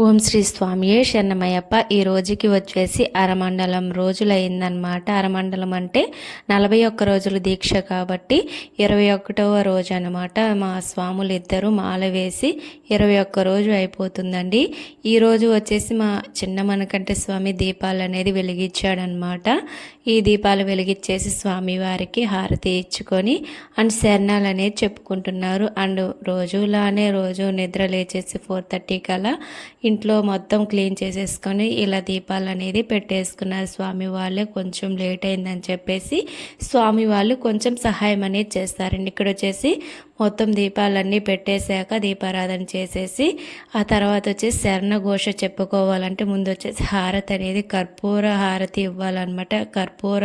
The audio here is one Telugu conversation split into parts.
ఓం శ్రీ స్వామియే శరణమయ్యప్ప. ఈ రోజుకి వచ్చేసి అరమండలం రోజులు అయిందనమాట. అరమండలం అంటే 41 రోజులు దీక్ష కాబట్టి 21వ రోజు అనమాట. మా స్వాములు ఇద్దరు మాల వేసి 21 రోజు అయిపోతుందండి. ఈరోజు వచ్చేసి మా చిన్న మనకంటే స్వామి దీపాలు అనేది వెలిగించాడనమాట. ఈ దీపాలు వెలిగించేసి స్వామివారికి హారతి ఇచ్చుకొని అండ్ శరణాలు అనేది చెప్పుకుంటున్నారు. అండ్ రోజు నిద్ర లేచేసి 4:30 కల్లా ఇంట్లో మొత్తం క్లీన్ చేసేసుకొని ఇలా దీపాలు అనేది పెట్టేసుకున్నారు. స్వామి వాళ్ళే కొంచెం లేట్ అయిందని చెప్పేసి స్వామి వాళ్ళు కొంచెం సహాయం అనేది చేస్తారండి. ఇక్కడ వచ్చేసి మొత్తం దీపాలన్నీ పెట్టేశాక దీపారాధన చేసేసి ఆ తర్వాత వచ్చేసి శరణ ఘోష చెప్పుకోవాలంటే ముందు వచ్చేసి హారతి అనేది కర్పూర హారతి ఇవ్వాలన్నమాట. కర్పూర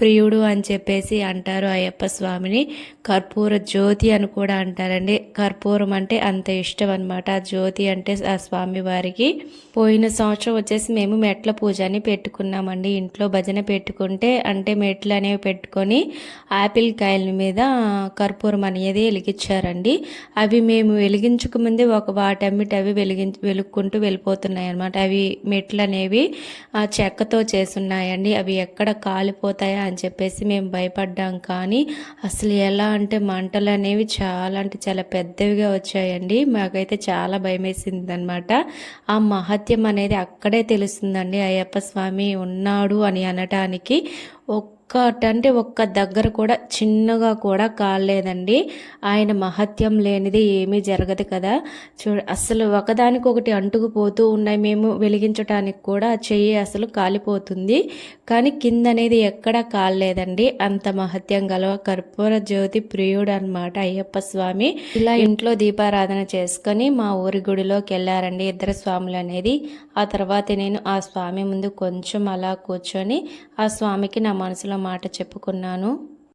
ప్రియుడు అని చెప్పేసి అంటారు అయ్యప్ప స్వామిని. కర్పూర జ్యోతి అని కూడా అంటారండి. కర్పూరం అంటే అంత ఇష్టం అనమాట. ఆ జ్యోతి అంటే ఆ స్వామి వారికి. పోయిన సంవత్సరం వచ్చేసి మేము మెట్ల పూజ అని పెట్టుకున్నామండి. ఇంట్లో భజన పెట్టుకుంటే అంటే మెట్లు అనేవి పెట్టుకొని ఆపిల్ కాయల మీద కర్పూరం అనేది వెలిగించారండి. అవి మేము వెలిగించకముందే వాటమ్మిటి అవి వెలుక్కుంటూ వెళ్ళిపోతున్నాయి అనమాట. అవి మెట్లు అనేవి చెక్కతో చేసున్నాయండి. అవి ఎక్కడ కాలిపోతాయా అని చెప్పేసి మేము భయపడ్డాం. కానీ అసలు ఎలా అంటే మంటలు అనేవి చాలా అంటే చాలా పెద్దవిగా వచ్చాయండి. మాకైతే చాలా భయం వేసింది అనమాట. ఆ మహత్యం అనేది అక్కడే తెలుస్తుందండి. అయ్యప్ప స్వామి ఉన్నాడు అని అనటానికి ఒక్క దగ్గర కూడా చిన్నగా కూడా కాలేదండి. ఆయన మహత్యం లేనిది ఏమీ జరగదు కదా. అసలు ఒకదానికొకటి అంటుకుపోతూ ఉన్నాయి. మేము వెలిగించడానికి కూడా చెయ్యి అసలు కాలిపోతుంది, కానీ కింద అనేది ఎక్కడా కాలేదండి. అంత మహత్యం గల కర్పూర జ్యోతి ప్రియుడు అనమాట అయ్యప్ప స్వామి. ఇలా ఇంట్లో దీపారాధన చేసుకొని మా ఊరి గుడిలోకి వెళ్ళారండి ఇద్దరు స్వాములు అనేది. ఆ తర్వాత నేను ఆ స్వామి ముందు కొంచెం అలా కూర్చొని ఆ స్వామికి నా మనసులో మాట చెప్పుకున్నాను.